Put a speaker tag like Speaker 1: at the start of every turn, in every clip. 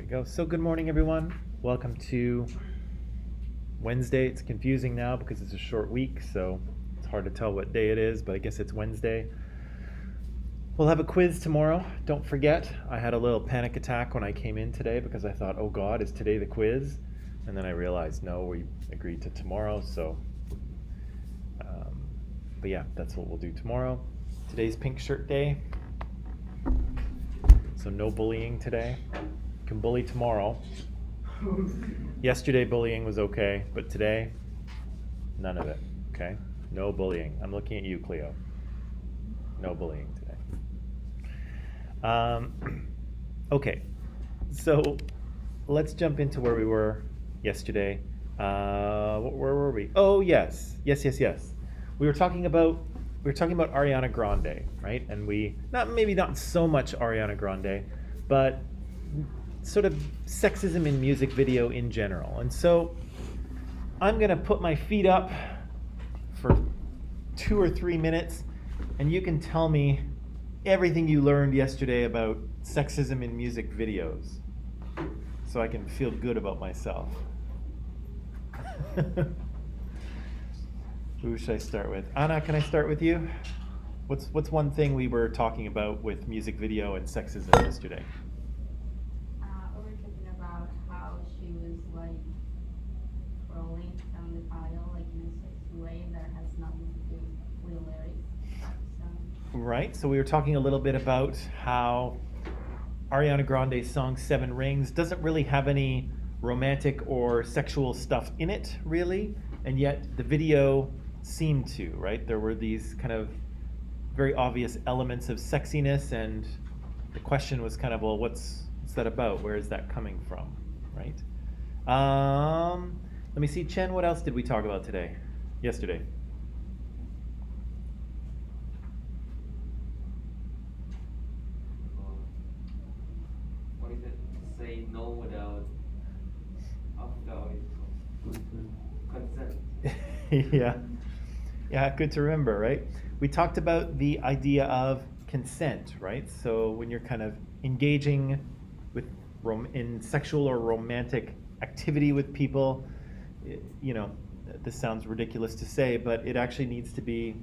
Speaker 1: go. So good morning, everyone. Welcome to Wednesday. It's confusing now because it's a short week, so it's hard to tell what day it is, but I guess it's Wednesday. We'll have a quiz tomorrow. Don't forget, I had a little panic attack when I came in today because I thought, oh God, is today the quiz? And then I realized, no, we agreed to tomorrow, so. But yeah, that's what we'll do tomorrow. Today's pink shirt day, so no bullying today. You can bully tomorrow. Yesterday bullying was okay, but today, none of it, okay? No bullying. I'm looking at you, Cleo. No bullying today. Okay, so let's jump into where we were yesterday. Where were we? Oh, yes. We were talking about Ariana Grande, right? And maybe not so much Ariana Grande, but sort of sexism in music video in general. And so I'm going to put my feet up for 2 or 3 minutes, and you can tell me everything you learned yesterday about sexism in music videos so I can feel good about myself. Who should I start with? Anna, can I start with you? What's one thing we were talking about with music video and sexism yesterday?
Speaker 2: We were talking about how she was like rolling down the aisle like in a sexy way that has nothing to do with the lyrics.
Speaker 1: Right, so we were talking a little bit about how Ariana Grande's song 7 Rings doesn't really have any romantic or sexual stuff in it, really, and yet the video seemed to, right? There were these kind of very obvious elements of sexiness, and the question was kind of, well, what's that about? Where is that coming from, right? Let me see, Chen, what else did we talk about yesterday?
Speaker 3: What is it? Say no without consent.
Speaker 1: Yeah, good to remember, right? We talked about the idea of consent, right? So when you're kind of engaging in sexual or romantic activity with people, this sounds ridiculous to say, but it actually needs to be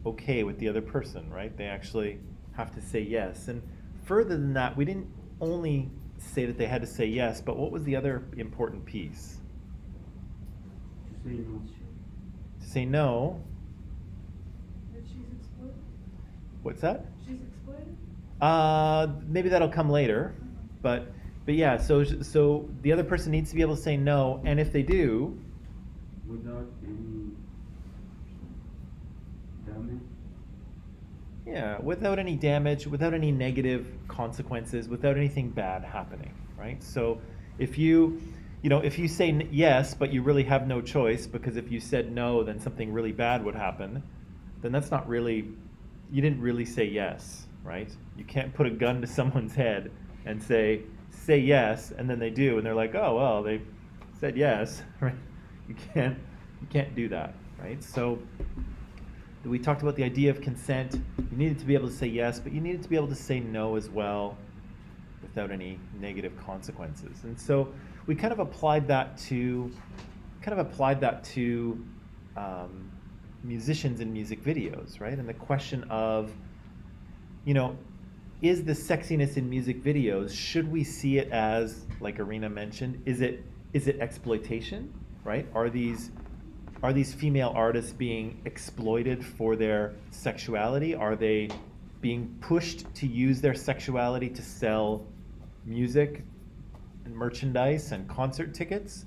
Speaker 1: okay with the other person, right? They actually have to say yes. And further than that, we didn't only say that they had to say yes, but what was the other important piece?
Speaker 4: To say no.
Speaker 1: To say no.
Speaker 5: That she's exploited?
Speaker 1: What's that?
Speaker 5: She's exploited?
Speaker 1: Maybe that'll come later, but yeah. So the other person needs to be able to say no, and if they do,
Speaker 4: Without any damage.
Speaker 1: yeah, without any damage, without any negative consequences, without anything bad happening, right? So if you say yes, but you really have no choice, because if you said no, then something really bad would happen, then that's not really, you didn't really say yes, right? You can't put a gun to someone's head and say yes, and then they do, and they're like, oh, well, they said yes, right? You can't do that, right? So we talked about the idea of consent. You needed to be able to say yes, but you needed to be able to say no as well without any negative consequences. And so we kind of applied that to musicians in music videos, right? And the question of, is the sexiness in music videos, should we see it as, like Arena mentioned, is it exploitation, right? Are these female artists being exploited for their sexuality? Are they being pushed to use their sexuality to sell music and merchandise and concert tickets?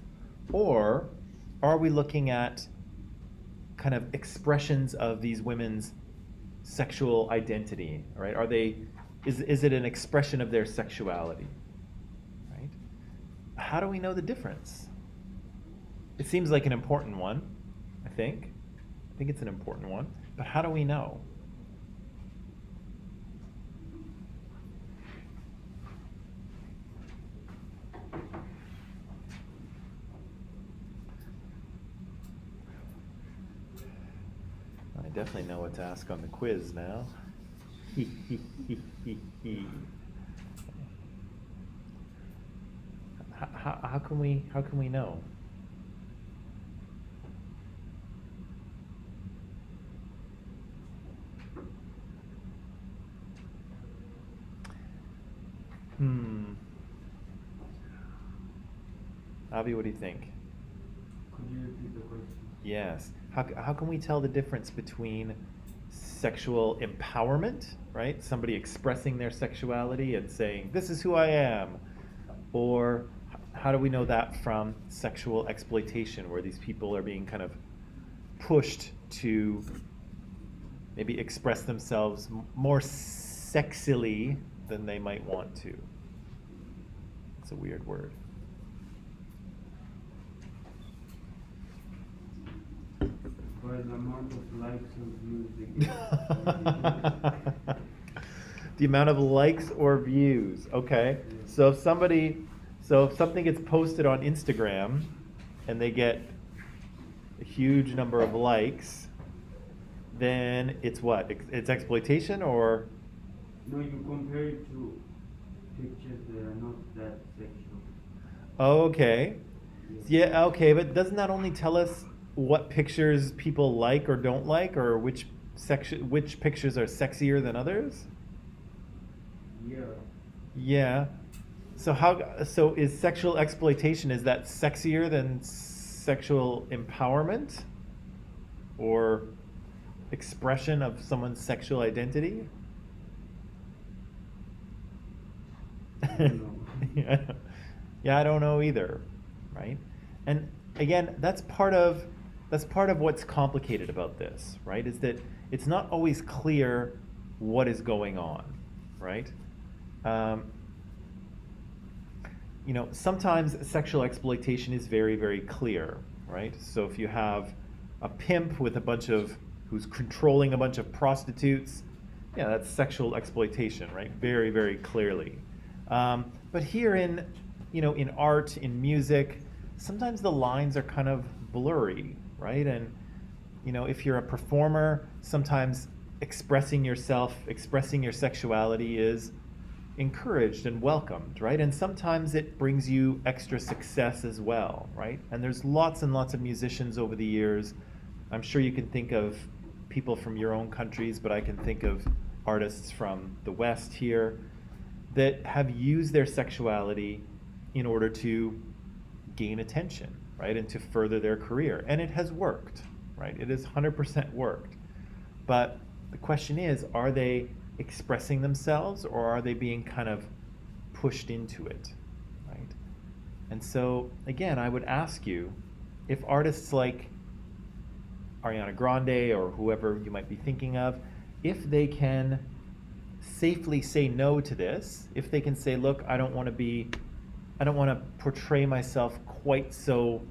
Speaker 1: Or are we looking at kind of expressions of these women's sexual identity, right? Is it an expression of their sexuality, right? How do we know the difference? It seems like an important one, I think. I think it's an important one, but how do we know? I definitely know what to ask on the quiz now. How can we know? Avi, what do you think?
Speaker 4: Could you repeat the question?
Speaker 1: Yes. How can we tell the difference between sexual empowerment, right? Somebody expressing their sexuality and saying, "This is who I am," or how do we know that from sexual exploitation, where these people are being kind of pushed to maybe express themselves more sexily than they might want to? It's a weird word.
Speaker 4: By the amount of likes and views they get.
Speaker 1: The amount of likes or views. Okay. So if something gets posted on Instagram and they get a huge number of likes, then it's what? It's exploitation, or?
Speaker 4: No, you compare it to pictures that are not that sexual.
Speaker 1: Okay. Yeah, okay, but doesn't that only tell us what pictures people like or don't like, or which pictures are sexier than others?
Speaker 4: Yeah.
Speaker 1: Yeah. So is sexual exploitation, is that sexier than sexual empowerment or expression of someone's sexual identity?
Speaker 4: I don't know.
Speaker 1: Yeah, I don't know either, right? And again, that's part of what's complicated about this, right? Is that it's not always clear what is going on, right? Sometimes sexual exploitation is very, very clear, right? So if you have a pimp with who's controlling a bunch of prostitutes, yeah, that's sexual exploitation, right? Very, very clearly. But here in art, in music, sometimes the lines are kind of blurry, right? And if you're a performer, sometimes expressing yourself, expressing your sexuality is encouraged and welcomed, right? And sometimes it brings you extra success as well, right? And there's lots and lots of musicians over the years. I'm sure you can think of people from your own countries, but I can think of artists from the West here that have used their sexuality in order to gain attention, right? And to further their career. And it has worked, right? It has 100% worked. But the question is, are they expressing themselves, or are they being kind of pushed into it, right? And so, again, I would ask you, if artists like Ariana Grande or whoever you might be thinking of, if they can safely say no to this, if they can say, look, I don't want to portray myself quite so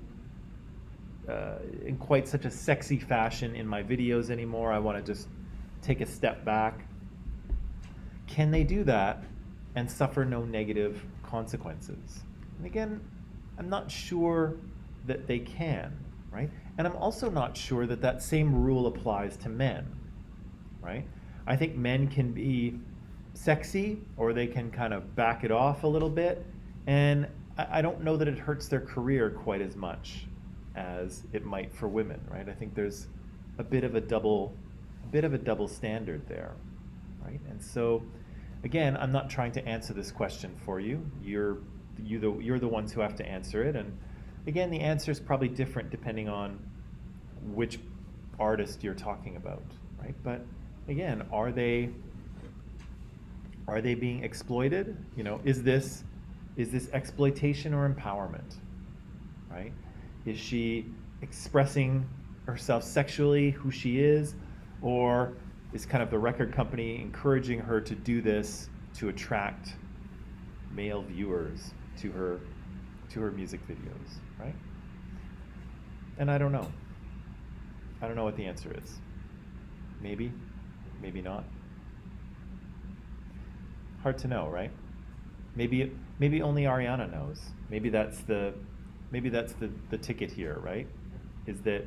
Speaker 1: in quite such a sexy fashion in my videos anymore. I want to just take a step back. Can they do that and suffer no negative consequences? And again, I'm not sure that they can, right? And I'm also not sure that that same rule applies to men, right? I think men can be sexy, or they can kind of back it off a little bit, and I don't know that it hurts their career quite as much as it might for women, right? I think there's a bit of a double standard there, right? And so, again, I'm not trying to answer this question for you. You're the ones who have to answer it, and again, the answer is probably different depending on which artist you're talking about, right? But again, are they being exploited? Is this exploitation or empowerment, right? Is she expressing herself sexually, who she is, or is kind of the record company encouraging her to do this to attract male viewers to her music videos, right? And I don't know. I don't know what the answer is. Maybe, maybe not. Hard to know, right? Maybe only Ariana knows. Maybe that's the ticket here, right? Is that,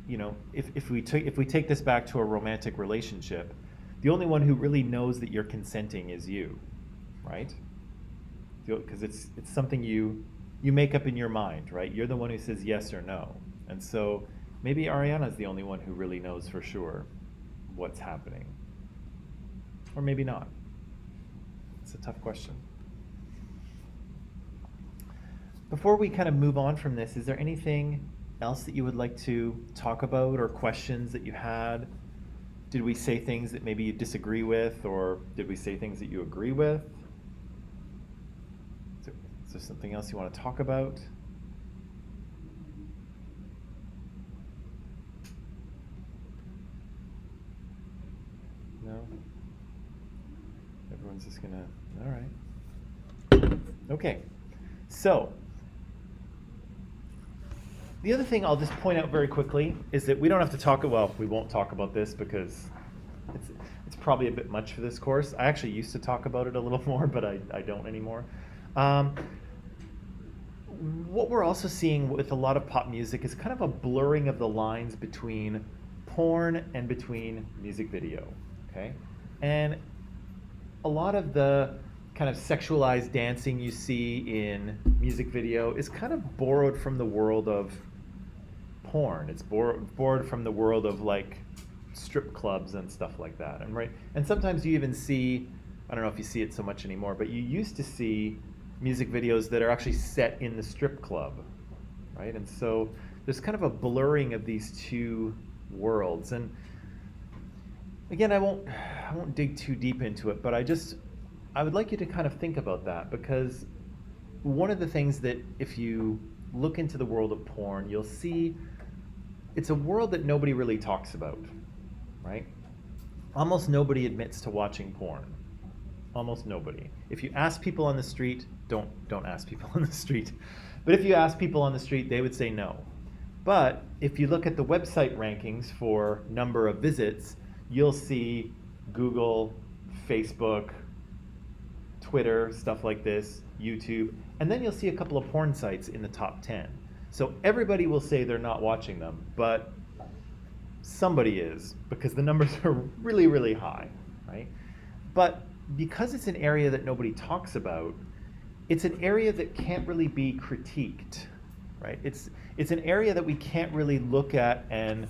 Speaker 1: if we take this back to a romantic relationship, the only one who really knows that you're consenting is you, right? Because it's something you make up in your mind, right? You're the one who says yes or no. And so maybe Ariana's the only one who really knows for sure what's happening. Or maybe not. It's a tough question. Before we kind of move on from this, is there anything else that you would like to talk about or questions that you had? Did we say things that maybe you disagree with, or did we say things that you agree with? Is there something else you want to talk about? No? Everyone's just gonna, all right. Okay, so the other thing I'll just point out very quickly is that we don't have to talk, well, we won't talk about this because it's probably a bit much for this course. I actually used to talk about it a little more, but I don't anymore. What we're also seeing with a lot of pop music is kind of a blurring of the lines between porn and between music video, okay? And a lot of the kind of sexualized dancing you see in music video is kind of borrowed from the world of porn. It's borrowed from the world of like strip clubs and stuff like that. And sometimes you even see, I don't know if you see it so much anymore, but you used to see music videos that are actually set in the strip club, right? And so there's kind of a blurring of these two worlds. And again, I won't dig too deep into it, but I would like you to kind of think about that, because one of the things that if you look into the world of porn, you'll see it's a world that nobody really talks about, right? Almost nobody admits to watching porn. Almost nobody. If you ask people on the street, don't ask people on the street, but if you ask people on the street, they would say no. But if you look at the website rankings for number of visits, you'll see Google, Facebook, Twitter, stuff like this, YouTube, and then you'll see a couple of porn sites in the top 10. So everybody will say they're not watching them, but somebody is, because the numbers are really, really high, right? But because it's an area that nobody talks about, it's an area that can't really be critiqued, right? It's an area that we can't really look at and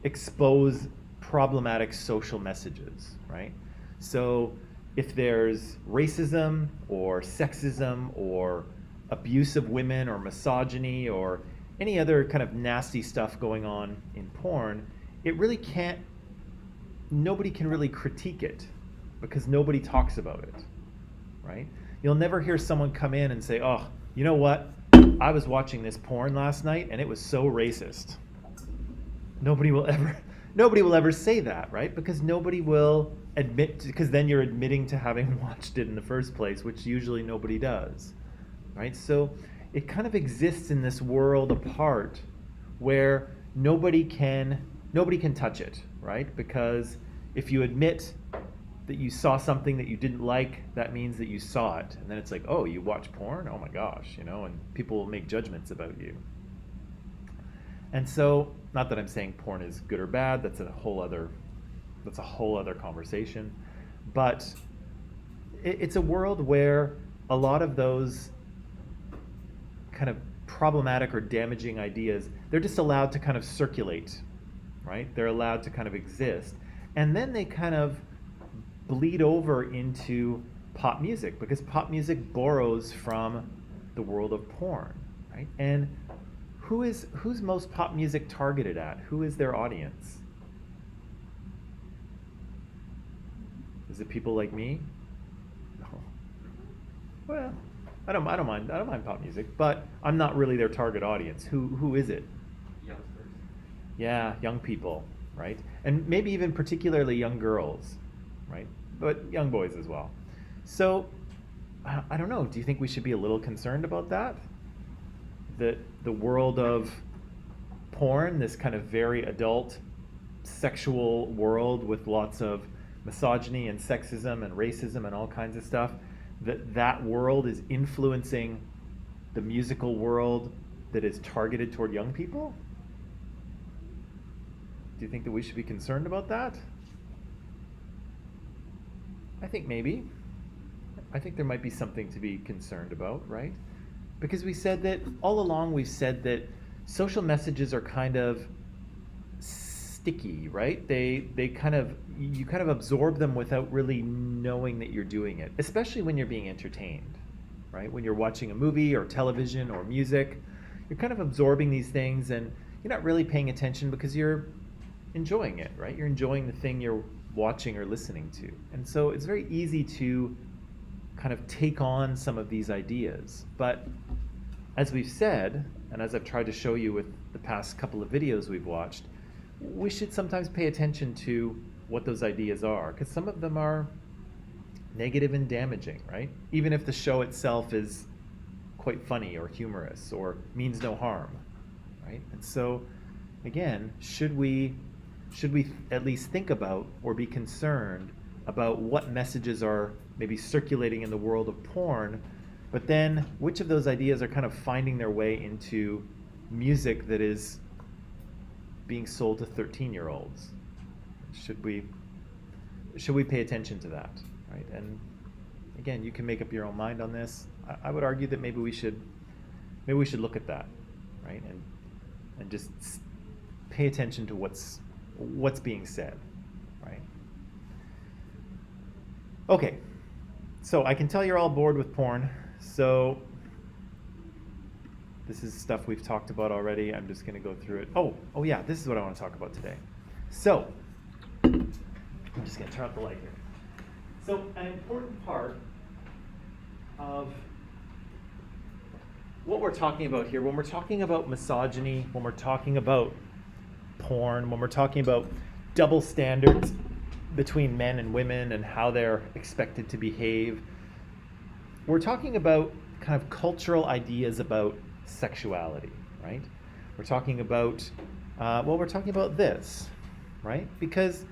Speaker 1: expose problematic social messages, right? So if there's racism or sexism or abuse of women or misogyny or any other kind of nasty stuff going on in porn, nobody can really critique it because nobody talks about it, right? You'll never hear someone come in and say, oh, you know what? I was watching this porn last night and it was so racist. Nobody will ever say that, right? Because nobody will admit, because then you're admitting to having watched it in the first place, which usually nobody does, right? So it kind of exists in this world apart where nobody can touch it, right? Because if you admit that you saw something that you didn't like, that means that you saw it. And then it's like, oh, you watch porn? Oh my gosh, and people will make judgments about you. And so, not that I'm saying porn is good or bad, that's a whole other conversation. But it's a world where a lot of those kind of problematic or damaging ideas, they're just allowed to kind of circulate, right? They're allowed to kind of exist. And then they kind of bleed over into pop music, because pop music borrows from the world of porn, right? And who's most pop music targeted at? Who is their audience? Is it people like me? No. Well, I don't mind pop music, but I'm not really their target audience. Who is it?
Speaker 3: Youngsters.
Speaker 1: Yeah, young people, right? And maybe even particularly young girls, right? But young boys as well. So, I don't know. Do you think we should be a little concerned about that? That the world of porn, this kind of very adult sexual world with lots of misogyny and sexism and racism and all kinds of stuff, that world is influencing the musical world that is targeted toward young people? Do you think that we should be concerned about that? I think maybe. I think there might be something to be concerned about, right? Because we said that all along, we've said that social messages are kind of sticky, right? They kind of, you kind of absorb them without really knowing that you're doing it, especially when you're being entertained, right? When you're watching a movie or television or music, you're kind of absorbing these things and you're not really paying attention because you're enjoying it, right? You're enjoying the thing you're watching or listening to. And so it's very easy to kind of take on some of these ideas. But as we've said, and as I've tried to show you with the past couple of videos we've watched, we should sometimes pay attention to what those ideas are, because some of them are negative and damaging, right? Even if the show itself is quite funny or humorous or means no harm, right? And so, again, should we at least think about or be concerned about what messages are maybe circulating in the world of porn, but then which of those ideas are kind of finding their way into music that is being sold to 13-year-olds? Should we pay attention to that, right? And again, you can make up your own mind on this. I would argue that maybe we should look at that, right? And just pay attention to what's being said, right? Okay, so I can tell you're all bored with porn, so this is stuff we've talked about already. I'm just going to go through it. Oh yeah, this is what I want to talk about today. So, I'm just going to turn off the light here. So, an important part of what we're talking about here, when we're talking about misogyny, when we're talking about porn, when we're talking about double standards between men and women and how they're expected to behave, we're talking about kind of cultural ideas about sexuality, right? We're talking about, we're talking about this, right? Because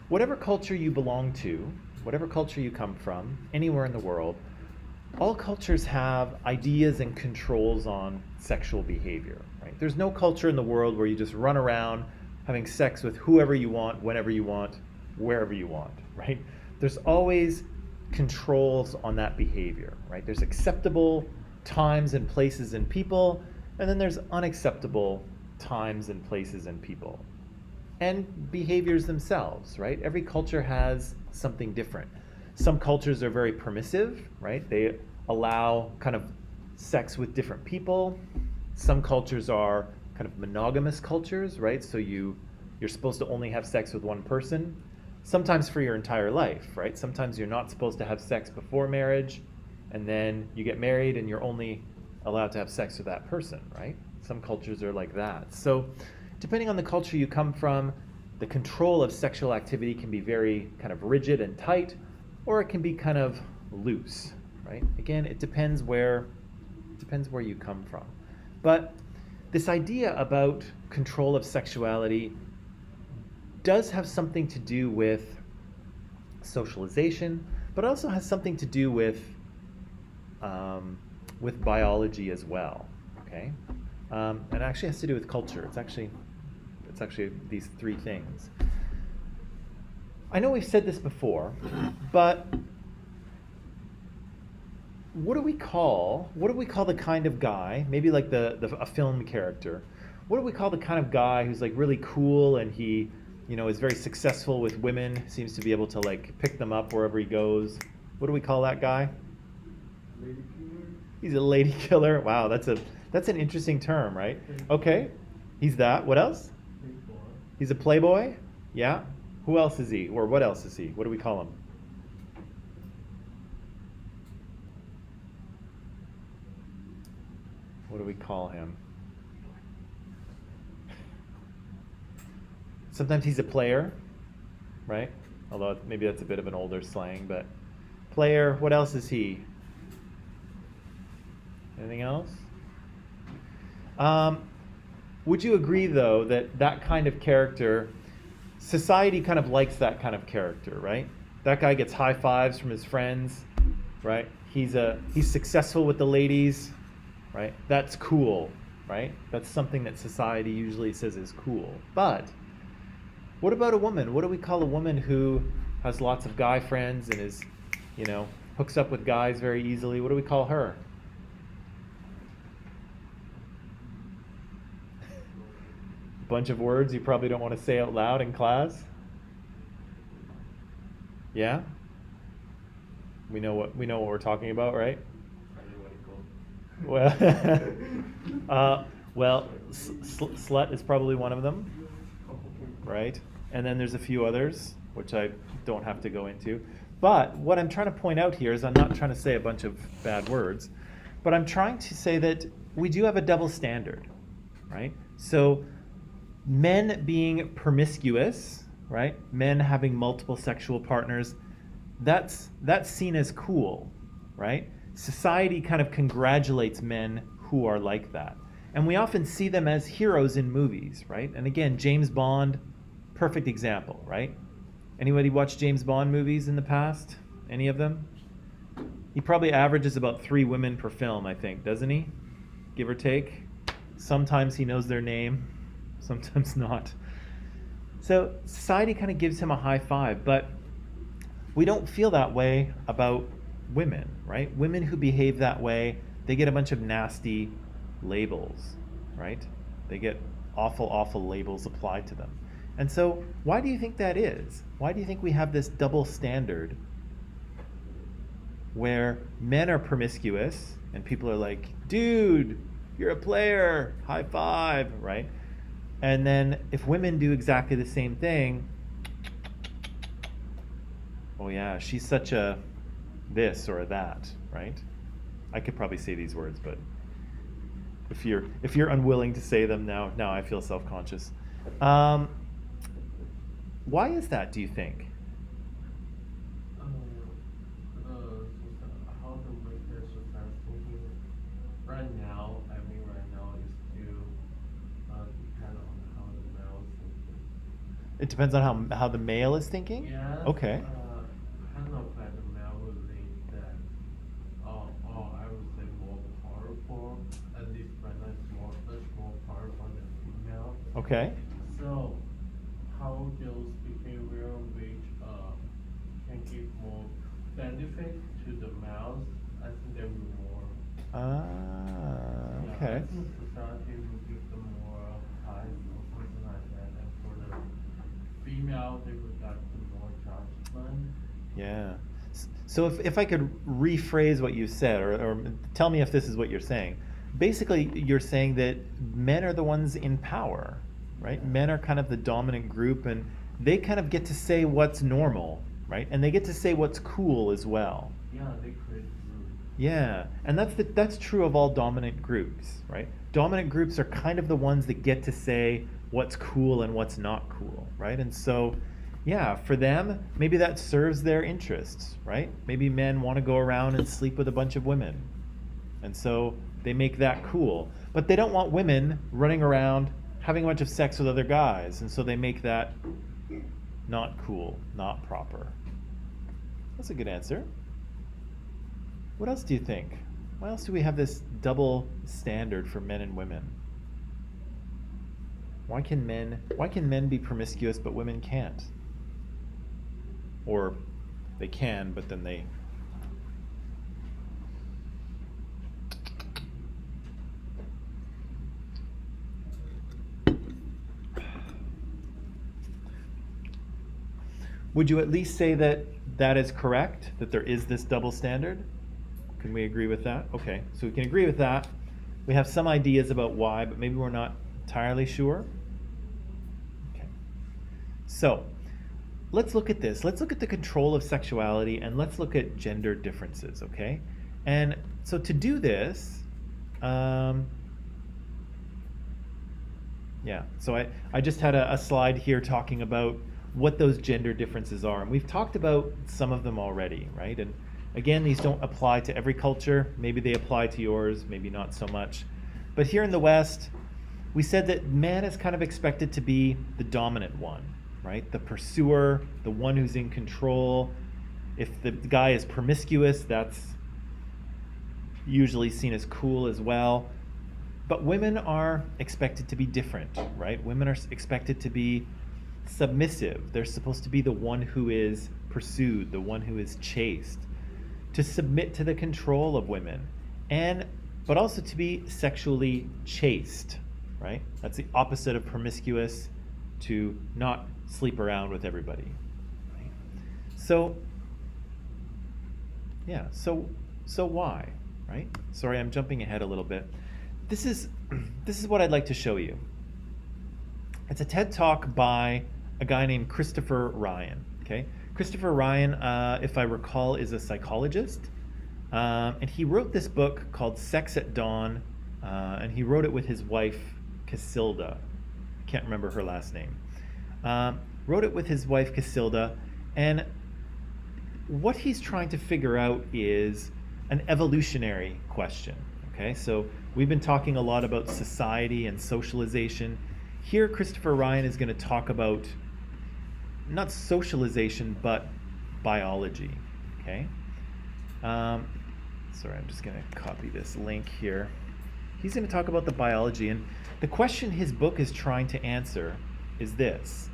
Speaker 1: whatever culture you belong to, whatever culture you come from, anywhere in the world, all cultures have ideas and controls on sexual behavior, right? There's no culture in the world where you just run around having sex with whoever you want, whenever you want, wherever you want, right? There's always controls on that behavior, right? There's acceptable times and places and people, and then there's unacceptable times and places and people. And behaviors themselves, right? Every culture has something different. Some cultures are very permissive, right? They allow kind of sex with different people. Some cultures are kind of monogamous cultures, right? So you're supposed to only have sex with one person, sometimes for your entire life, right? Sometimes you're not supposed to have sex before marriage, and then you get married and you're only allowed to have sex with that person, right? Some cultures are like that. So depending on the culture you come from, the control of sexual activity can be very kind of rigid and tight, or it can be kind of loose, right? Again, it depends where you come from. But this idea about control of sexuality does have something to do with socialization, but also has something to do with biology as well. Okay, and it actually has to do with culture. It's actually these three things. I know we've said this before, but what do we call the kind of guy, maybe like a film character, what do we call the kind of guy who's like really cool and he, is very successful with women, seems to be able to like pick them up wherever he goes? What do we call that guy?
Speaker 4: Lady killer?
Speaker 1: He's a lady killer. Wow, that's an interesting term, right? Okay, he's that. What else?
Speaker 4: Playboy.
Speaker 1: He's a playboy? Yeah. Who else is he? Or what else is he? What do we call him? What do we call him? Sometimes he's a player, right? Although maybe that's a bit of an older slang, but player, what else is he? Anything else? Would you agree, though, that kind of character, society kind of likes that kind of character, right? That guy gets high fives from his friends, right? He's successful with the ladies, right? That's cool, right? That's something that society usually says is cool. But what about a woman? What do we call a woman who has lots of guy friends and is, hooks up with guys very easily. What do we call her? Bunch of words you probably don't want to say out loud in class. Yeah? We know what we're talking about, right? Well, slut is probably one of them, right? And then there's a few others, which I don't have to go into. But what I'm trying to point out here is I'm not trying to say a bunch of bad words, but I'm trying to say that we do have a double standard, right? So men being promiscuous, right? Men having multiple sexual partners, that's seen as cool, right? Society kind of congratulates men who are like that. And we often see them as heroes in movies, right? And again, James Bond, perfect example, right? Anybody watch James Bond movies in the past? Any of them? He probably averages about 3 women per film, I think, doesn't he? Give or take. Sometimes he knows their name, sometimes not. So society kind of gives him a high five, but we don't feel that way about women, right? Women who behave that way, they get a bunch of nasty labels, right? They get awful, awful labels applied to them. And so why do you think that is? Why do you think we have this double standard where men are promiscuous and people are like, dude, you're a player, high five, right? And then if women do exactly the same thing, oh yeah, she's such a this or a that, right? I could probably say these words, but if you're unwilling to say them now I feel self-conscious. Why is that, do you think?
Speaker 4: How to make the society thinking right now, is still depend on how the male is thinking.
Speaker 1: It depends on how the male is thinking?
Speaker 4: Yes.
Speaker 1: Okay.
Speaker 4: Kind of like the male would think that, I would say more powerful, at least right now it's much more powerful than female.
Speaker 1: Okay.
Speaker 4: So, how those behavior which can give more benefit to the males, I think they will more. Yeah,
Speaker 1: Okay.
Speaker 4: I think society will give them more ties or something like that, and for the female, they would like more judgment.
Speaker 1: Yeah. So if I could rephrase what you said, or tell me if this is what you're saying. Basically, you're saying that men are the ones in power, right? Men are kind of the dominant group, and they kind of get to say what's normal, right? And they get to say what's cool as well.
Speaker 4: Yeah, they create group.
Speaker 1: Yeah, and that's true of all dominant groups, right? Dominant groups are kind of the ones that get to say what's cool and what's not cool, right? And so, yeah, for them, maybe that serves their interests, right? Maybe men want to go around and sleep with a bunch of women. And so they make that cool. But they don't want women running around having a bunch of sex with other guys. And so they make that not cool, not proper. That's a good answer. What else do you think? Why else do we have this double standard for men and women? Why can men be promiscuous but women can't? Or they can, but then they Would you at least say that that is correct, that there is this double standard? Can we agree with that? Okay, so we can agree with that. We have some ideas about why, but maybe we're not entirely sure. Okay. So, let's look at this. Let's look at the control of sexuality, and let's look at gender differences, okay? And so to do this, so I just had a slide here talking about what those gender differences are. And we've talked about some of them already, right? And again, these don't apply to every culture. Maybe they apply to yours, maybe not so much. But here in the West, we said that man is kind of expected to be the dominant one, right? The pursuer, the one who's in control. If the guy is promiscuous, that's usually seen as cool as well. But women are expected to be different, right? Women are expected to be submissive. They're supposed to be the one who is pursued, the one who is chased. to submit to the control of women, but also to be sexually chaste, right? That's the opposite of promiscuous, to not sleep around with everybody. Right? So, yeah, so why, right? Sorry, I'm jumping ahead a little bit. This is what I'd like to show you. It's a TED Talk by a guy named Christopher Ryan. Okay, Christopher Ryan, if I recall, is a psychologist, and he wrote this book called Sex at Dawn, and he wrote it with his wife Casilda. I can't remember her last name. Wrote it with his wife Casilda, and what he's trying to figure out is an evolutionary question. Okay, so we've been talking a lot about society and socialization. Here, Christopher Ryan is going to talk about not socialization, but biology. Okay. Sorry, I'm just going to copy this link here. He's going to talk about the biology, and the question his book is trying to answer is this: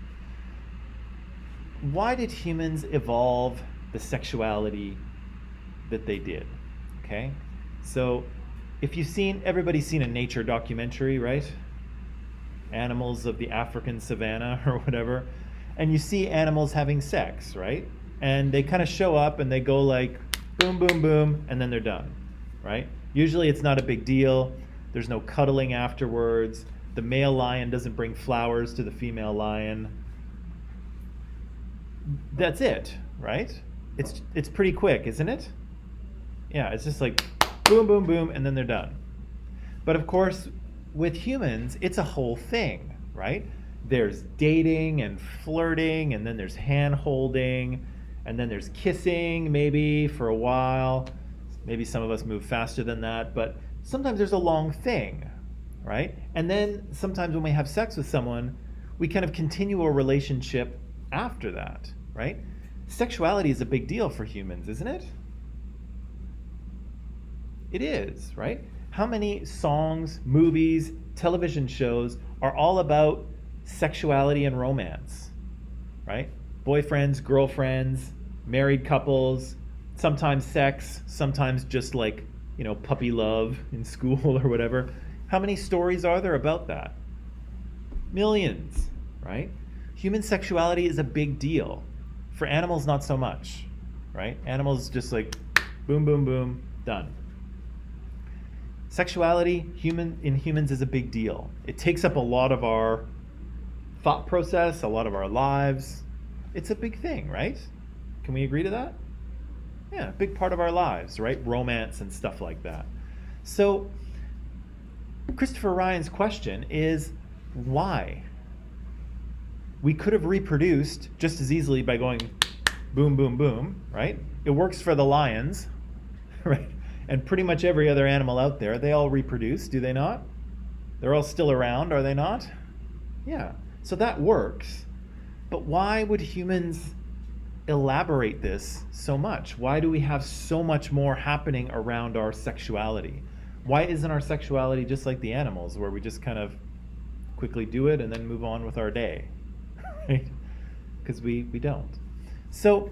Speaker 1: why did humans evolve the sexuality that they did? Okay, so if everybody's seen a nature documentary, right? Animals of the African savannah or whatever, and you see animals having sex, right? And they kind of show up and they go like boom, boom, boom, and then they're done, right? Usually it's not a big deal. There's no cuddling afterwards. The male lion doesn't bring flowers to the female lion. That's it, right? It's pretty quick, isn't it? Yeah, it's just like boom, boom, boom, and then they're done. But of course, with humans, it's a whole thing, right? There's dating and flirting, and then there's hand holding, and then there's kissing maybe for a while. Maybe some of us move faster than that, but sometimes there's a long thing, right? And then sometimes when we have sex with someone, we kind of continue a relationship after that, right? Sexuality is a big deal for humans, isn't it? It is, right? How many songs, movies, television shows are all about sexuality and romance, right? Boyfriends, girlfriends, married couples, sometimes sex, sometimes just like, puppy love in school or whatever. How many stories are there about that? Millions, right? Human sexuality is a big deal. For animals, not so much, right? Animals just like boom, boom, boom, done. Sexuality in humans is a big deal. It takes up a lot of our thought process, a lot of our lives. It's a big thing, right? Can we agree to that? Yeah, a big part of our lives, right? Romance and stuff like that. So Christopher Ryan's question is, why? We could have reproduced just as easily by going boom, boom, boom, right? It works for the lions, right? And pretty much every other animal out there, they all reproduce, do they not? They're all still around, are they not? Yeah, so that works. But why would humans elaborate this so much? Why do we have so much more happening around our sexuality? Why isn't our sexuality just like the animals, where we just kind of quickly do it and then move on with our day? Right? Because we don't. So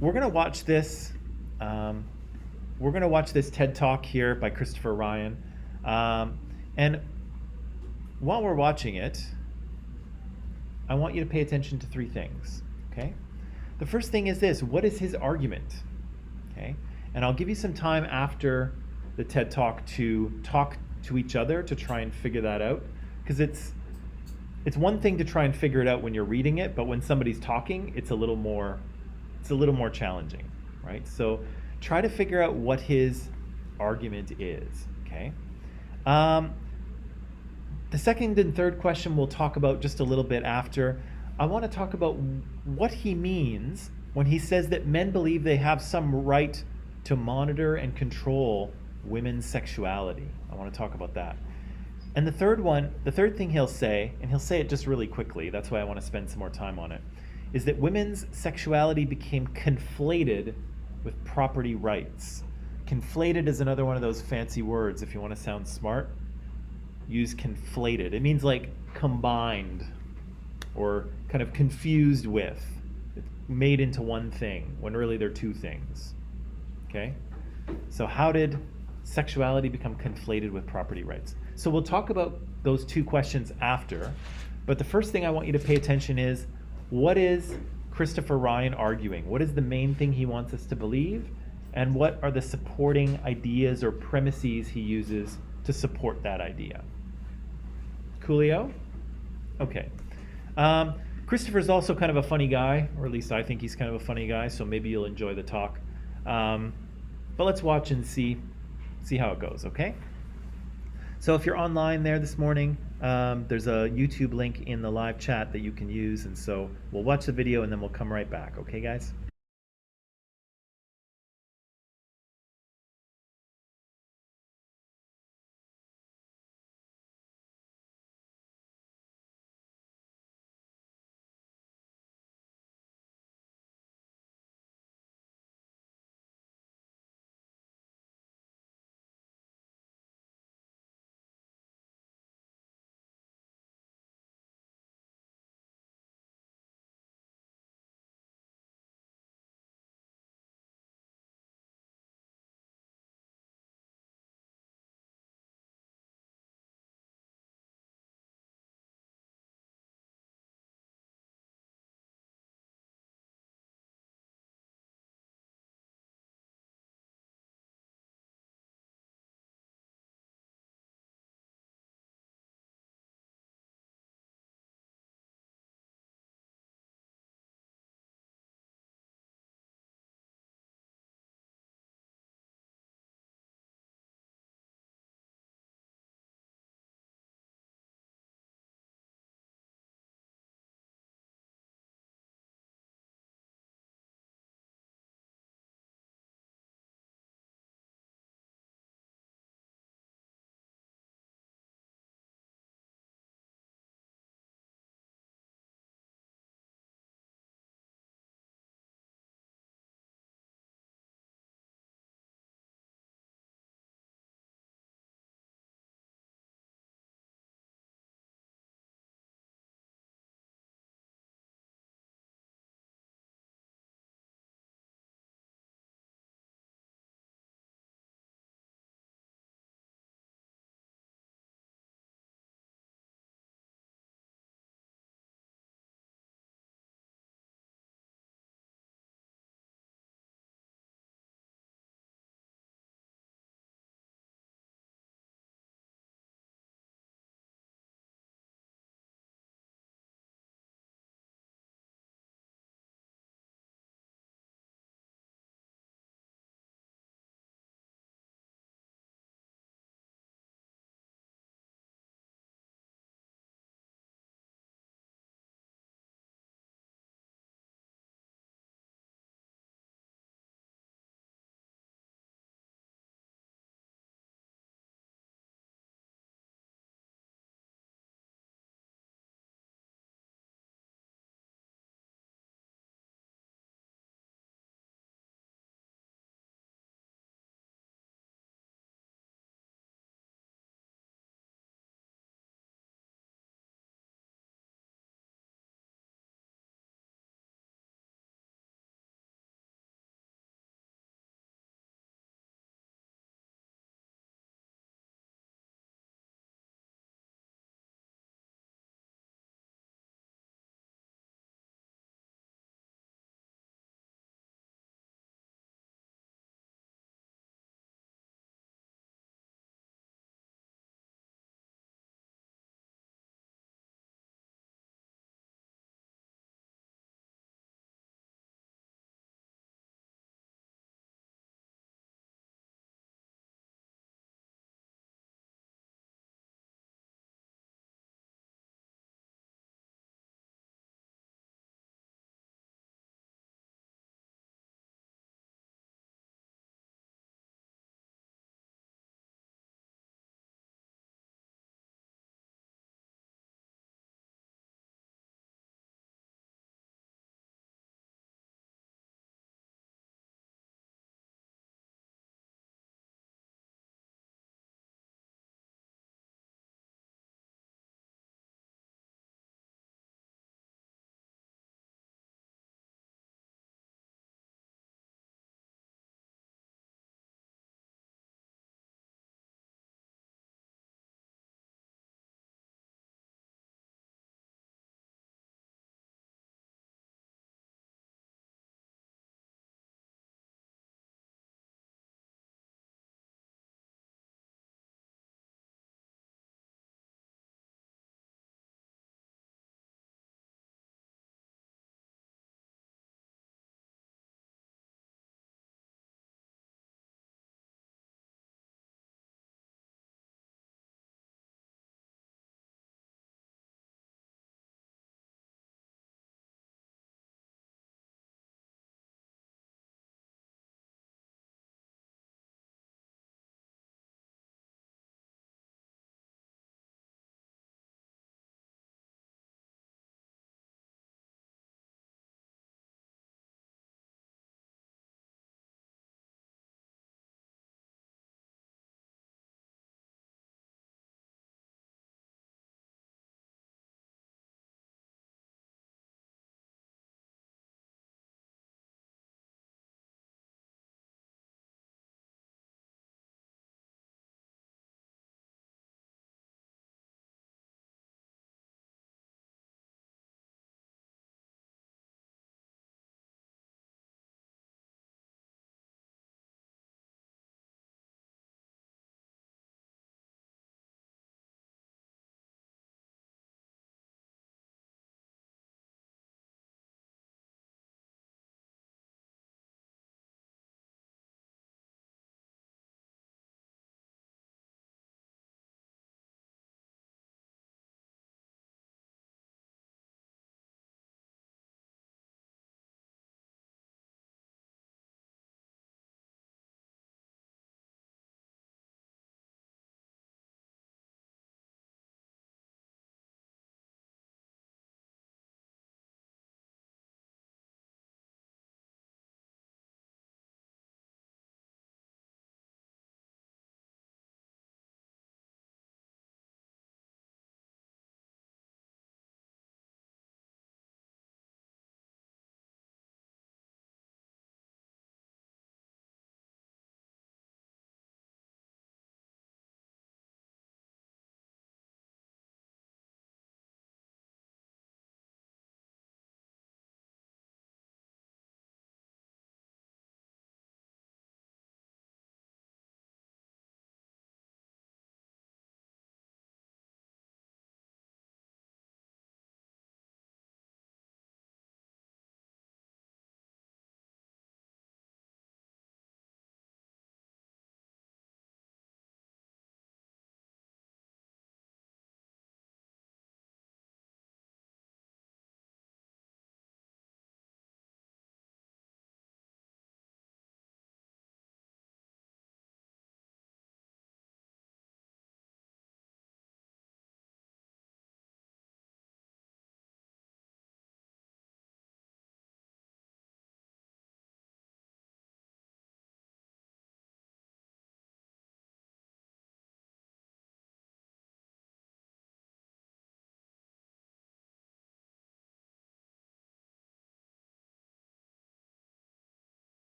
Speaker 1: we're going to watch this. We're going to watch this TED Talk here by Christopher Ryan. And while we're watching it, I want you to pay attention to three things, okay? The first thing is this: what is his argument? Okay? And I'll give you some time after the TED Talk to talk to each other to try and figure that out. Because it's one thing to try and figure it out when you're reading it, but when somebody's talking, it's a little more challenging, right? So try to figure out what his argument is, okay? The second and third question we'll talk about just a little bit after. I want to talk about what he means when he says that men believe they have some right to monitor and control women's sexuality. I want to talk about that. And the third thing he'll say, and he'll say it just really quickly, that's why I want to spend some more time on it, is that women's sexuality became conflated with property rights. Conflated is another one of those fancy words. If you want to sound smart, use conflated. It means like combined or kind of confused with. It's made into one thing when really they're two things. Okay? So how did sexuality become conflated with property rights? So we'll talk about those two questions after, but the first thing I want you to pay attention is, what is Christopher Ryan arguing? What is the main thing he wants us to believe? And what are the supporting ideas or premises he uses to support that idea? Coolio? Okay. Christopher's also kind of a funny guy, or at least I think he's kind of a funny guy, so maybe you'll enjoy the talk. But let's watch and see how it goes, okay? So if you're online there this morning, there's a YouTube link in the live chat that you can use, and so we'll watch the video and then we'll come right back, okay, guys?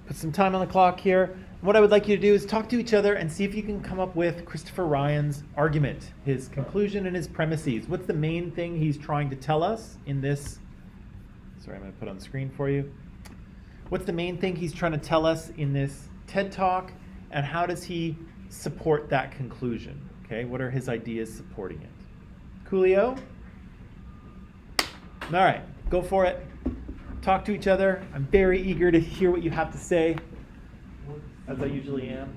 Speaker 1: put some time on the clock here. What I would like you to do is talk to each other and see if you can come up with Christopher Ryan's argument, his conclusion and his premises. What's the main thing he's trying to tell us in this? Sorry, I'm going to put on screen for you. What's the main thing he's trying to tell us in this TED Talk, and how does he support that conclusion? Okay, what are his ideas supporting it? Coolio? All right, go for it. Talk to each other. I'm very eager to hear what you have to say, as I usually am.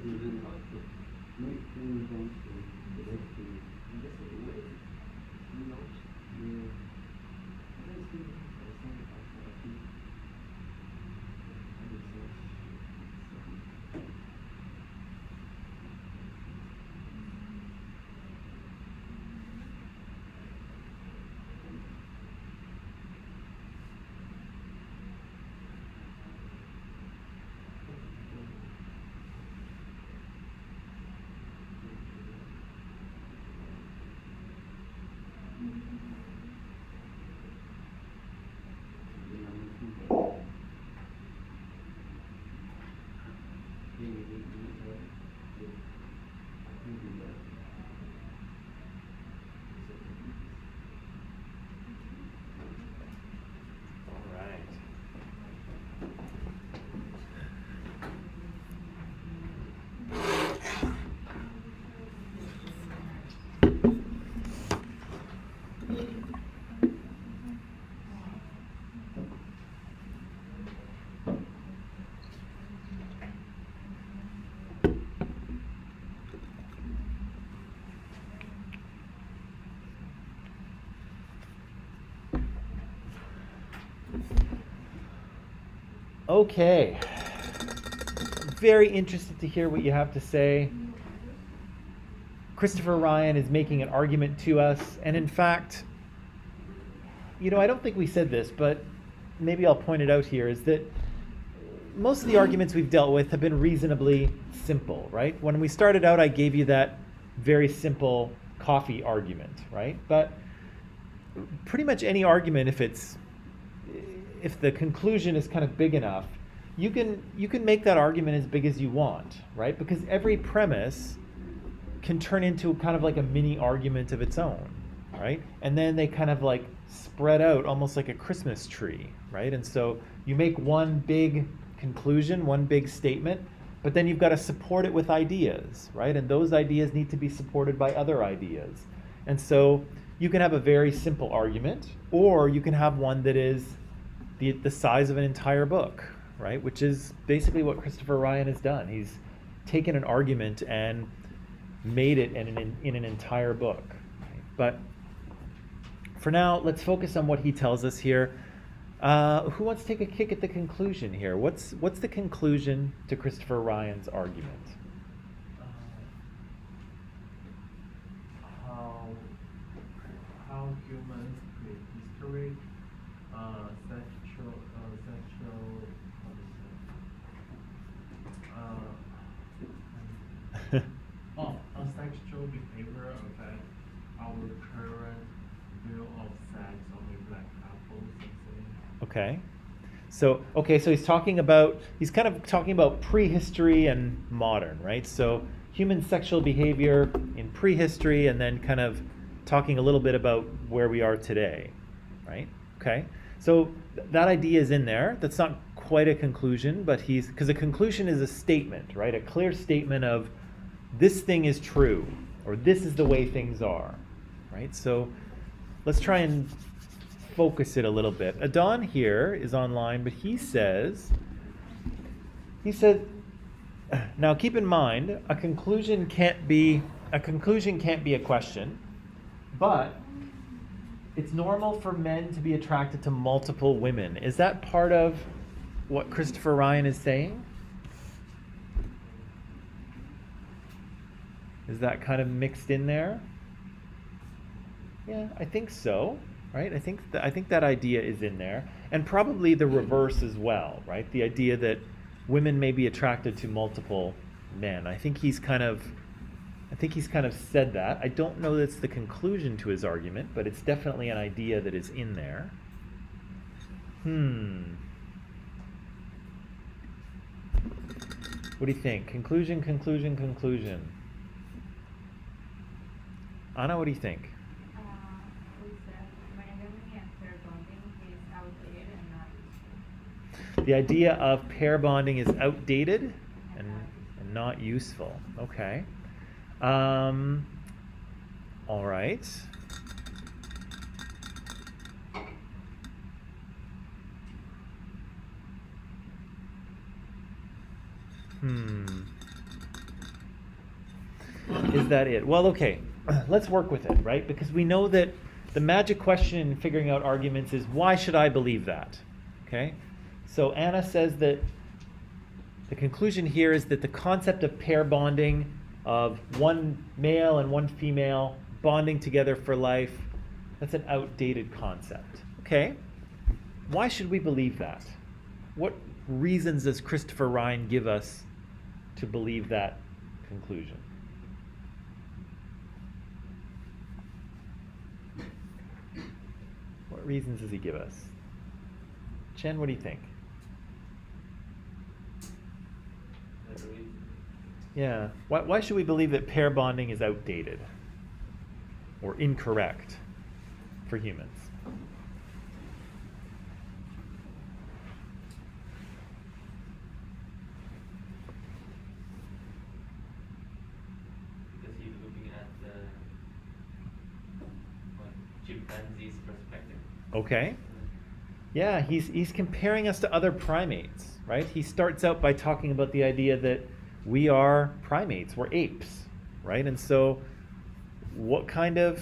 Speaker 6: even how to make things also directly. And that's the way, you know, yeah. And that's good. That's not about therapy. And it's
Speaker 1: All right. Okay. Very interested to hear what you have to say. Christopher Ryan is making an argument to us, and in fact, I don't think we said this, but maybe I'll point it out here, is that most of the arguments we've dealt with have been reasonably simple, right? When we started out, I gave you that very simple coffee argument, right? But pretty much any argument, if the conclusion is kind of big enough, you can make that argument as big as you want, right? Because every premise can turn into kind of like a mini argument of its own, right? And then they kind of like spread out almost like a Christmas tree, right? And so you make one big conclusion, one big statement, but then you've got to support it with ideas, right? And those ideas need to be supported by other ideas. And so you can have a very simple argument, or you can have one that is the size of an entire book, right? Which is basically what Christopher Ryan has done. He's taken an argument and made it in an entire book. Right? But for now, let's focus on what he tells us here. Who wants to take a kick at the conclusion here? What's the conclusion to Christopher Ryan's argument?
Speaker 4: How humans create history, sexual, sexual behavior affects our current view of sex only black couples, something.
Speaker 1: Okay, so he's kind of talking about prehistory and modern, right? So human sexual behavior in prehistory, and then kind of talking a little bit about where we are today, right? Okay, so that idea is in there. That's not quite a conclusion, but because a conclusion is a statement, right? A clear statement of this thing is true, or this is the way things are, right? So let's try and focus it a little bit. Adon here is online, but he says, now keep in mind, a conclusion can't be a question, but it's normal for men to be attracted to multiple women. Is that part of what Christopher Ryan is saying? Is that kind of mixed in there? Yeah, I think so, right? I think that idea is in there, and probably the reverse as well, right? The idea that women may be attracted to multiple men. I think he's kind of said that. I don't know that's the conclusion to his argument, but it's definitely an idea that is in there. What do you think? Conclusion. Anna, what do you think?
Speaker 2: We said monogamy and pair bonding is outdated and not useful.
Speaker 1: The idea of pair bonding is outdated and not useful. Okay. All right. Is that it? Well, okay, let's work with it, right? Because we know that the magic question in figuring out arguments is why should I believe that? Okay? So Anna says that the conclusion here is that the concept of pair bonding, of one male and one female bonding together for life, that's an outdated concept. Okay? Why should we believe that? What reasons does Christopher Ryan give us to believe that conclusion? What reasons does he give us? Chen, what do you think?
Speaker 3: That's a reason.
Speaker 1: Yeah. Why should we believe that pair bonding is outdated or incorrect for humans?
Speaker 3: Because he's looking at the chimpanzee's perspective.
Speaker 1: Okay. Yeah, he's comparing us to other primates, right? He starts out by talking about the idea that we are primates, we're apes, right? And so what kind of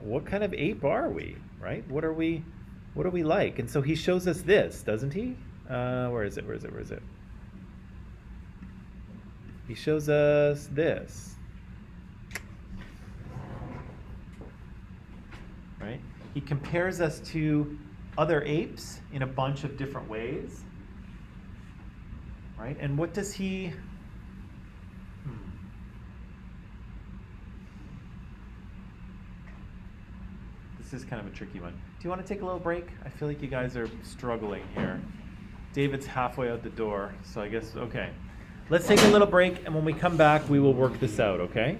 Speaker 1: ape are we, right? What are we like? And so he shows us this, doesn't he? Where is it? He shows us this. Right? He compares us to other apes in a bunch of different ways. Right? And what does he... This is kind of a tricky one. Do you want to take a little break? I feel like you guys are struggling here. David's halfway out the door, so I guess, okay. Let's take a little break, and when we come back, we will work this out, okay?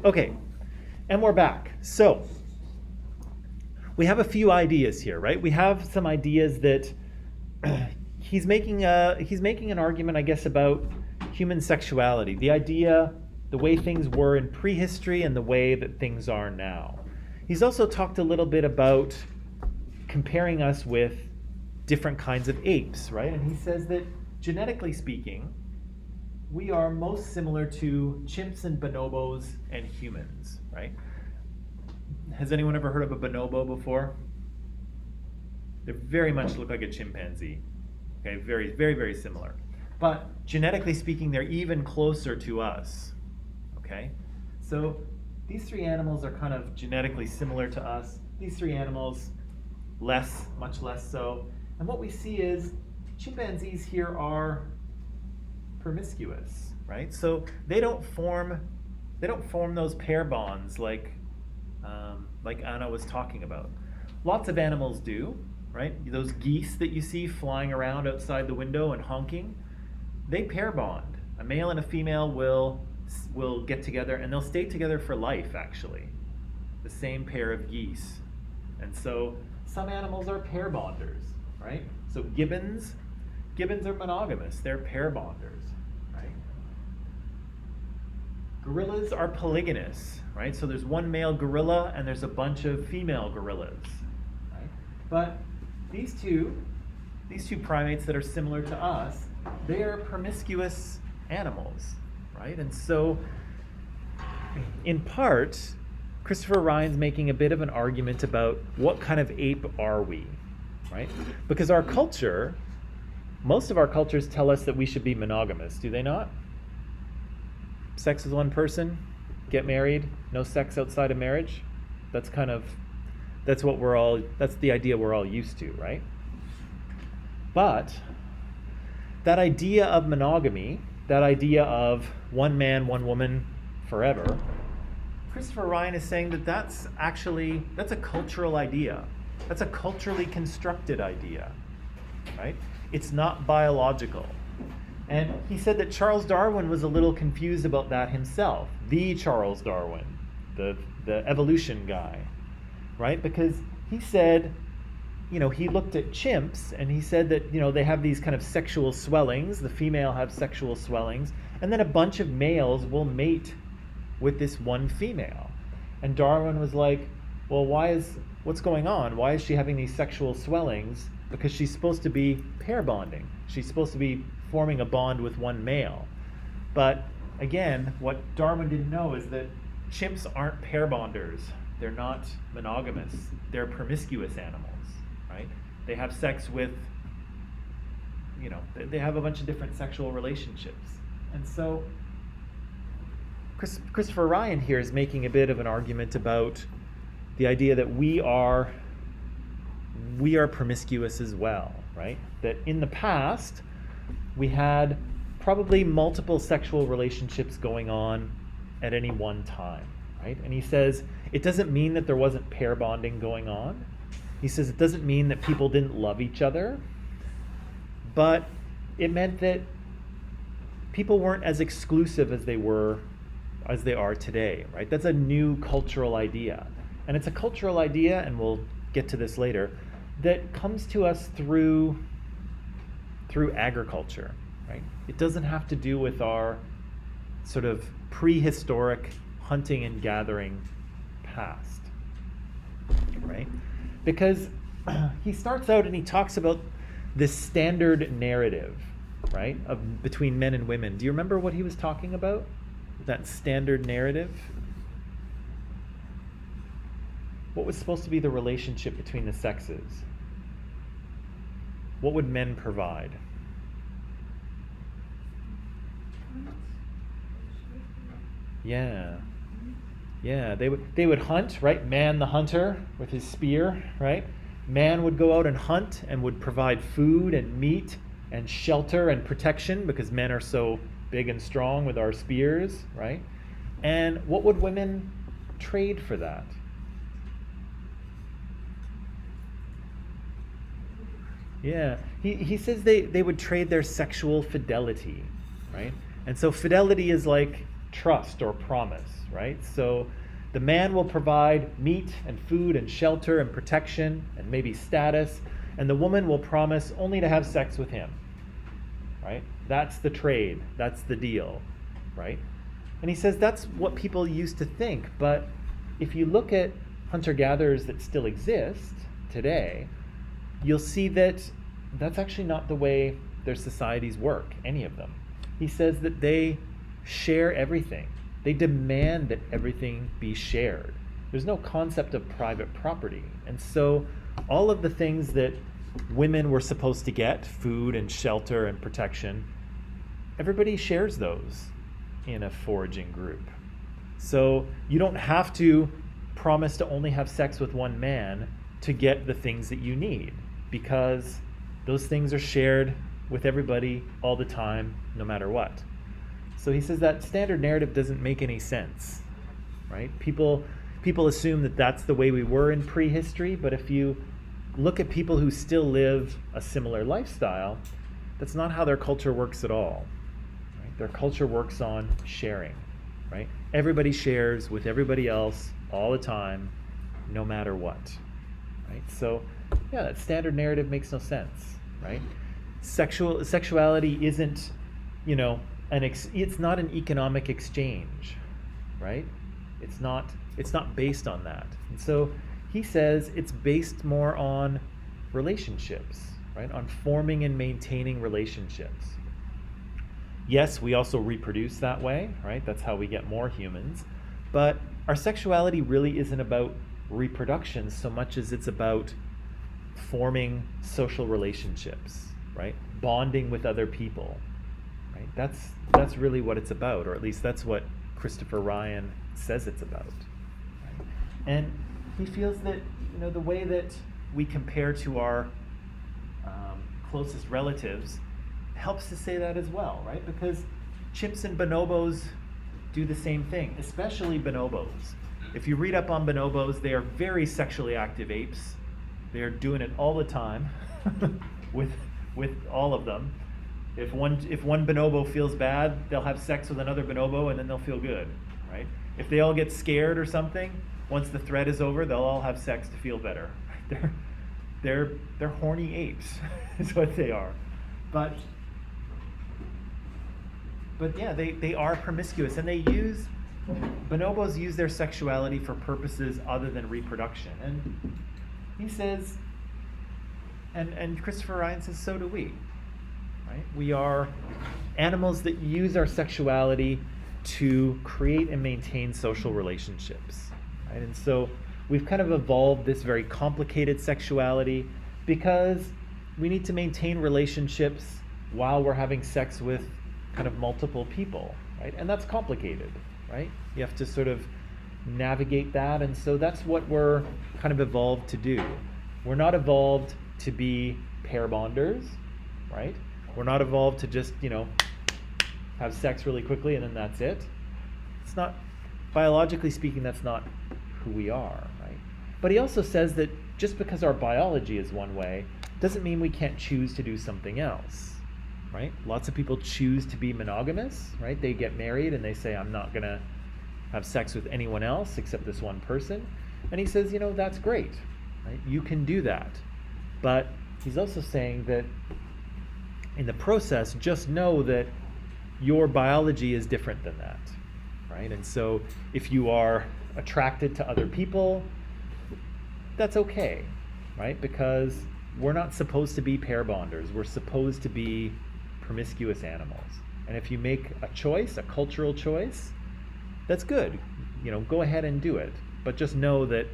Speaker 1: Okay, and we're back. So, we have a few ideas here, right? We have some ideas that he's making an argument, I guess, about human sexuality. The idea, the way things were in prehistory and the way that things are now. He's also talked a little bit about comparing us with different kinds of apes, right? And he says that genetically speaking, we are most similar to chimps and bonobos and humans, right? Has anyone ever heard of a bonobo before? They very much look like a chimpanzee. Okay, very, very, very similar. But genetically speaking, they're even closer to us. Okay? So these three animals are kind of genetically similar to us. These three animals, much less so. And what we see is chimpanzees here are promiscuous, right? So they don't form those pair bonds like Anna was talking about. Lots of animals do, right? Those geese that you see flying around outside the window and honking, they pair bond. A male and a female will get together, and they'll stay together for life, actually. The same pair of geese. And so some animals are pair bonders, right? So gibbons are monogamous. They're pair bonders, right? Gorillas are polygynous, right? So there's one male gorilla and there's a bunch of female gorillas, right? But these two primates that are similar to us, they are promiscuous animals, right? And so, in part, Christopher Ryan's making a bit of an argument about what kind of ape are we, right? Because our culture, most of our cultures tell us that we should be monogamous, do they not? Sex with one person, get married, no sex outside of marriage. That's the idea we're all used to, right? But that idea of monogamy, that idea of one man, one woman forever, Christopher Ryan is saying that that's a cultural idea. That's a culturally constructed idea, right? It's not biological. And he said that Charles Darwin was a little confused about that himself. The Charles Darwin, the evolution guy, right? Because he said, he looked at chimps and he said that, they have these kind of sexual swellings. The female have sexual swellings. And then a bunch of males will mate with this one female. And Darwin was like, well, what's going on? Why is she having these sexual swellings? Because she's supposed to be pair bonding. She's supposed to be forming a bond with one male. But again, what Darwin didn't know is that chimps aren't pair bonders. They're not monogamous. They're promiscuous animals, right? They have sex with, they have a bunch of different sexual relationships. And so Christopher Ryan here is making a bit of an argument about the idea that we are promiscuous as well, right? That in the past, we had probably multiple sexual relationships going on at any one time, right? And he says it doesn't mean that there wasn't pair bonding going on. He says it doesn't mean that people didn't love each other, but it meant that people weren't as exclusive as they are today, right? That's a new cultural idea. And it's a cultural idea, and we'll get to this later, that comes to us through agriculture, right? It doesn't have to do with our sort of prehistoric hunting and gathering past, right? Because he starts out and he talks about this standard narrative, right, between men and women. Do you remember what he was talking about? That standard narrative? What was supposed to be the relationship between the sexes? What would men provide? Yeah. They would hunt, right? Man the hunter with his spear, right? Man would go out and hunt and would provide food and meat and shelter and protection because men are so big and strong with our spears, right? And what would women trade for that? Yeah, he says they would trade their sexual fidelity, right? And so fidelity is like trust or promise, right? So the man will provide meat and food and shelter and protection and maybe status, and the woman will promise only to have sex with him, right? That's the trade, that's the deal, right? And he says that's what people used to think, but if you look at hunter-gatherers that still exist today, you'll see that that's actually not the way their societies work, any of them. He says that they share everything. They demand that everything be shared. There's no concept of private property. And so all of the things that women were supposed to get, food and shelter and protection, everybody shares those in a foraging group. So you don't have to promise to only have sex with one man to get the things that you need, because those things are shared with everybody all the time, no matter what. So he says that standard narrative doesn't make any sense, right? People assume that that's the way we were in prehistory, but if you look at people who still live a similar lifestyle, that's not how their culture works at all. Right? Their culture works on sharing, right? Everybody shares with everybody else all the time, no matter what, right? So, yeah, that standard narrative makes no sense, right? Sexuality isn't, it's not an economic exchange, right? It's not based on that. And so he says it's based more on relationships, right? On forming and maintaining relationships. Yes, we also reproduce that way, right? That's how we get more humans. But our sexuality really isn't about reproduction so much as it's about forming social relationships, right? Bonding with other people, right? That's really what it's about, or at least that's what Christopher Ryan says it's about. Right? And he feels that the way that we compare to our closest relatives helps to say that as well, right? Because chimps and bonobos do the same thing, especially bonobos. If you read up on bonobos, they are very sexually active apes. They are doing it all the time with all of them. If one bonobo feels bad, they'll have sex with another bonobo and then they'll feel good, right? If they all get scared or something, once the threat is over, they'll all have sex to feel better. They're horny apes, is what they are. But yeah, they are promiscuous, and bonobos use their sexuality for purposes other than reproduction. And he says, and Christopher Ryan says, so do we, right? We are animals that use our sexuality to create and maintain social relationships, right? And so we've kind of evolved this very complicated sexuality because we need to maintain relationships while we're having sex with kind of multiple people, right? And that's complicated, right? You have to sort of navigate that, and so that's what we're kind of evolved to do. We're not evolved to be pair bonders, right? We're not evolved to just, have sex really quickly and then that's it. It's not, biologically speaking, that's not who we are, right? But he also says that just because our biology is one way doesn't mean we can't choose to do something else. Right? Lots of people choose to be monogamous, right? They get married and they say, I'm not going to have sex with anyone else except this one person. And he says, that's great, right? You can do that. But he's also saying that in the process, just know that your biology is different than that, right? And so if you are attracted to other people, that's okay, right? Because we're not supposed to be pair bonders. We're supposed to be promiscuous animals. And if you make a choice, a cultural choice, that's good. Go ahead and do it. But just know that,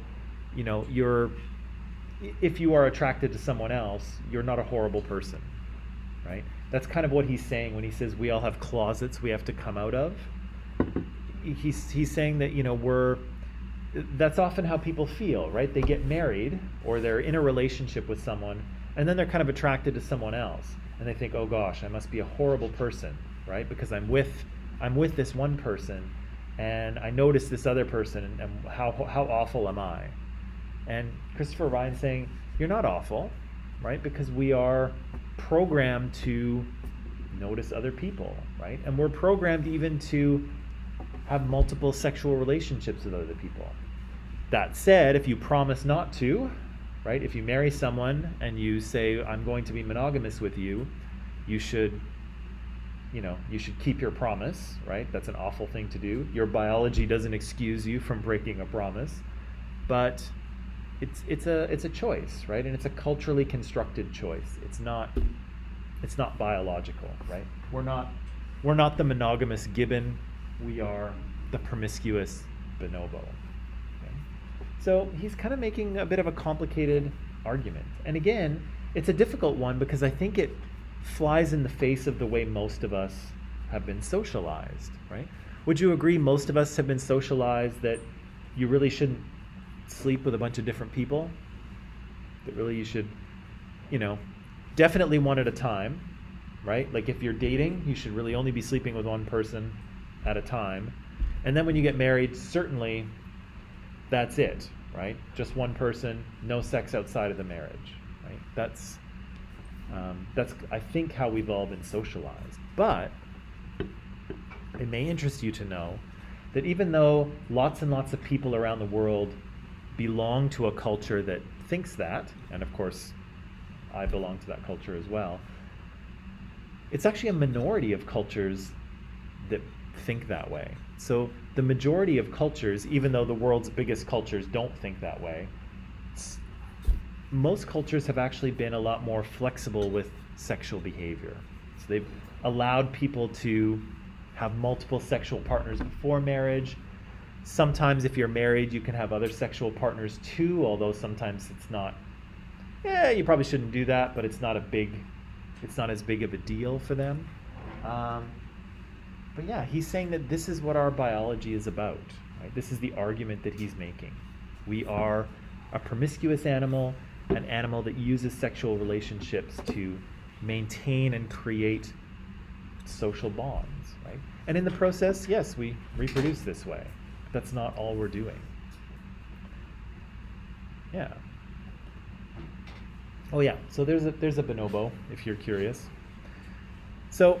Speaker 1: if you are attracted to someone else, you're not a horrible person, right? That's kind of what he's saying when he says we all have closets we have to come out of. He's saying that, that's often how people feel, right? They get married or they're in a relationship with someone and then they're kind of attracted to someone else. And they think, oh gosh, I must be a horrible person, right? Because I'm with this one person, and I notice this other person, and how awful am I? And Christopher Ryan's saying, you're not awful, right? Because we are programmed to notice other people, right? And we're programmed even to have multiple sexual relationships with other people. That said, if you promise not to, right? If you marry someone and you say, I'm going to be monogamous with you, you should keep your promise, right? That's an awful thing to do. Your biology doesn't excuse you from breaking a promise, but it's a choice, right? And it's a culturally constructed choice. It's not biological, right? We're not the monogamous gibbon. We are the promiscuous bonobo. Okay? So he's kind of making a bit of a complicated argument. And again, it's a difficult one because I think it flies in the face of the way most of us have been socialized, right? Would you agree most of us have been socialized that you really shouldn't sleep with a bunch of different people? That really you should, definitely one at a time, right? Like if you're dating, you should really only be sleeping with one person at a time. And then when you get married, certainly that's it, right? Just one person, no sex outside of the marriage, right? That's I think how we've all been socialized. But it may interest you to know that even though lots and lots of people around the world belong to a culture that thinks that, and of course I belong to that culture as well, it's actually a minority of cultures that think that way. So the majority of cultures, even though the world's biggest cultures don't think that way, most cultures have actually been a lot more flexible with sexual behavior. So they've allowed people to have multiple sexual partners before marriage. Sometimes if you're married, you can have other sexual partners too, although sometimes it's not, you probably shouldn't do that, but it's not as big of a deal for them. But yeah, he's saying that this is what our biology is about, right? This is the argument that he's making. We are a promiscuous animal, an animal that uses sexual relationships to maintain and create social bonds, right? And in the process, yes, we reproduce this way. But that's not all we're doing. Yeah. Oh yeah, so there's a bonobo, if you're curious. So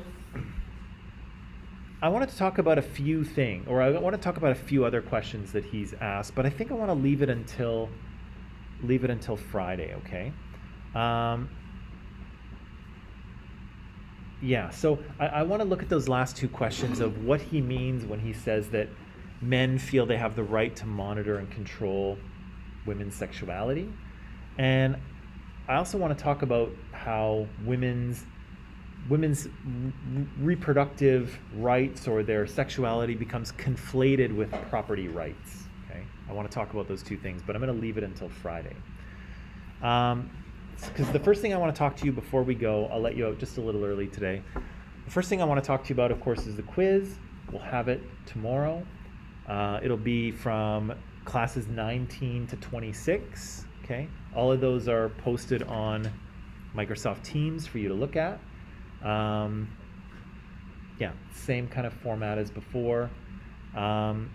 Speaker 1: I wanted to talk about a few things, or I want to talk about a few other questions that he's asked, but I think I want to leave it until Friday, okay? So I want to look at those last two questions of what he means when he says that men feel they have the right to monitor and control women's sexuality. And I also want to talk about how women's reproductive rights or their sexuality becomes conflated with property rights. Okay, I want to talk about those two things, but I'm going to leave it until Friday. Because the first thing I want to talk to you before we go, I'll let you out just a little early today. The first thing I want to talk to you about, of course, is the quiz. We'll have it tomorrow. It'll be from classes 19 to 26. Okay, all of those are posted on Microsoft Teams for you to look at. Same kind of format as before. Now,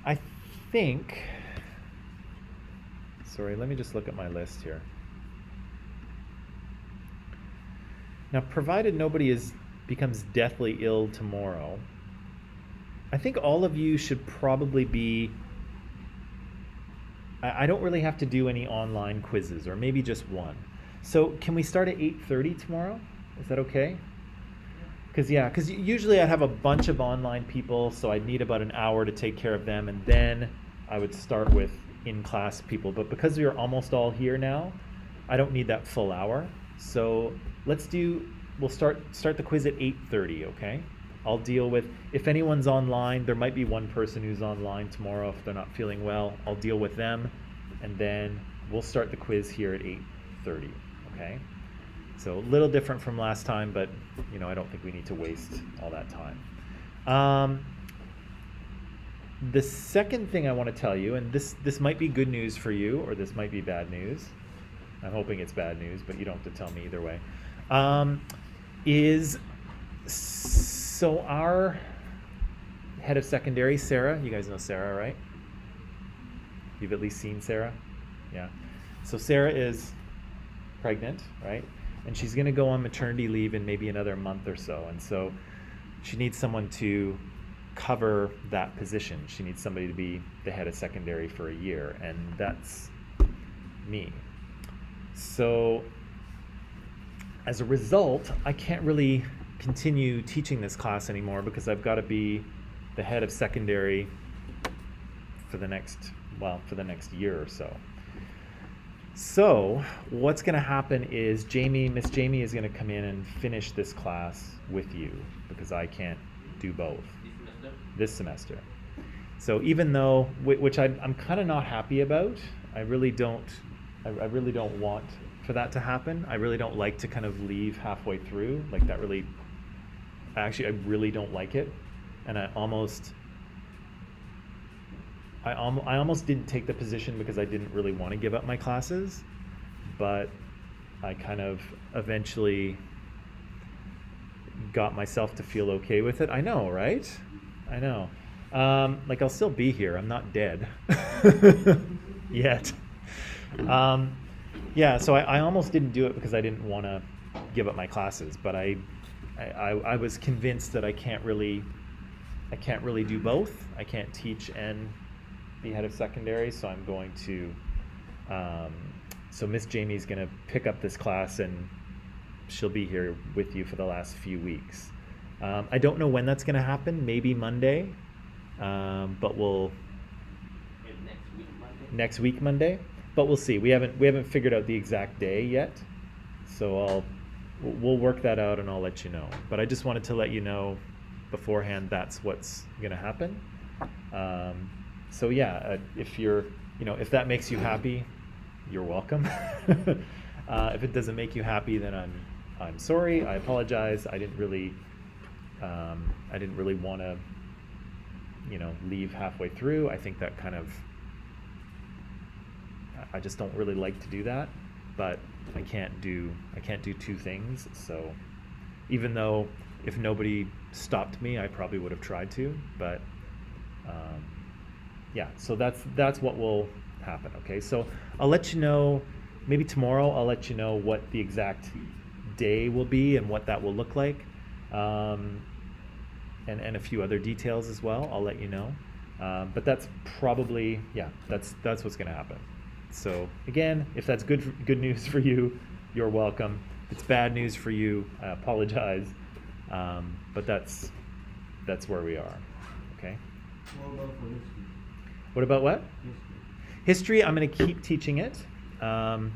Speaker 1: I think, sorry, let me just look at my list here. Now, provided nobody becomes deathly ill tomorrow, I think all of you should probably be, I don't really have to do any online quizzes, or maybe just one. So can we start at 8:30 tomorrow? Is that okay? Because usually I'd have a bunch of online people, so I'd need about an hour to take care of them, and then I would start with in-class people. But because we are almost all here now, I don't need that full hour. So we'll start the quiz at 8:30, okay? I'll deal with, if anyone's online, there might be one person who's online tomorrow if they're not feeling well. I'll deal with them, and then we'll start the quiz here at 8:30, okay? So a little different from last time, but I don't think we need to waste all that time. The second thing I want to tell you, and this might be good news for you, or this might be bad news. I'm hoping it's bad news, but you don't have to tell me either way. So our head of secondary, Sarah, you guys know Sarah, right? You've at least seen Sarah? Yeah. So Sarah is pregnant, right? and she's going to go on maternity leave in maybe another month or so. And so she needs someone to cover that position. She needs somebody to be the head of secondary for a year, and that's me. So as a result, I can't really continue teaching this class anymore because I've got to be the head of secondary for the next year or so. So what's going to happen is Miss Jamie is going to come in and finish this class with you because I can't do both this semester. So even though, which I'm kind of not happy about, I really don't want for that to happen. I really don't like to kind of leave halfway through like that. I really don't like it, and I almost didn't take the position because I didn't really want to give up my classes, but I kind of eventually got myself to feel okay with it. I know, right? I know. Like I'll still be here. I'm not dead yet. Yeah, so I almost didn't do it because I didn't want to give up my classes, but I was convinced that I can't really do both. I can't teach and be head of secondary, so I'm going to so Miss Jamie's going to pick up this class and she'll be here with you for the last few weeks. I don't know when that's going to happen, maybe Monday, but next week Monday, but we'll see. We haven't figured out the exact day yet, so we'll work that out and I'll let you know. But I just wanted to let you know beforehand that's what's going to happen. So yeah, if that makes you happy, you're welcome. If it doesn't make you happy, then I'm sorry. I apologize. I didn't really want to, leave halfway through. I think that I just don't really like to do that, but I can't do two things. So even though if nobody stopped me, I probably would have tried to, but yeah, so that's what will happen. Okay, so I'll let you know, maybe tomorrow I'll let you know what the exact day will be and what that will look like, and a few other details as well. I'll let you know, but that's probably, yeah, that's what's going to happen. So again, if that's good news for you, you're welcome. If it's bad news for you, I apologize, but that's where we are. Okay.
Speaker 6: What about for history?
Speaker 1: What about what?
Speaker 6: History.
Speaker 1: History, I'm going to keep teaching it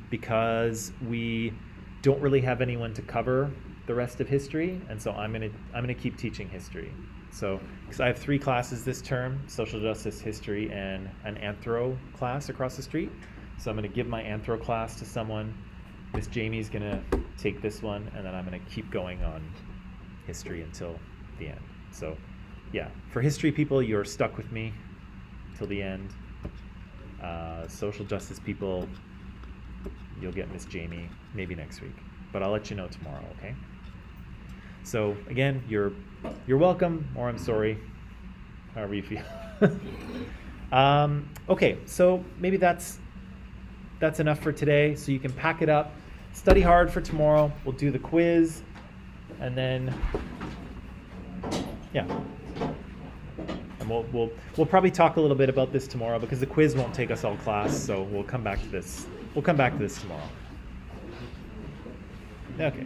Speaker 1: because we don't really have anyone to cover the rest of history, and so I'm going to keep teaching history. So, because I have 3 classes this term: social justice, history, and an anthro class across the street. So I'm going to give my anthro class to someone. Miss Jamie's going to take this one, and then I'm going to keep going on history until the end. So, yeah, for history people, you're stuck with me till the end. Social justice people, you'll get Miss Jamie maybe next week, but I'll let you know tomorrow. Okay. So again, you're welcome, or I'm sorry, however you feel. Okay, so maybe that's enough for today. So you can pack it up, study hard for tomorrow. We'll do the quiz, and then yeah. And we'll probably talk a little bit about this tomorrow because the quiz won't take us all class, so we'll come back to this. We'll come back to this tomorrow. Okay.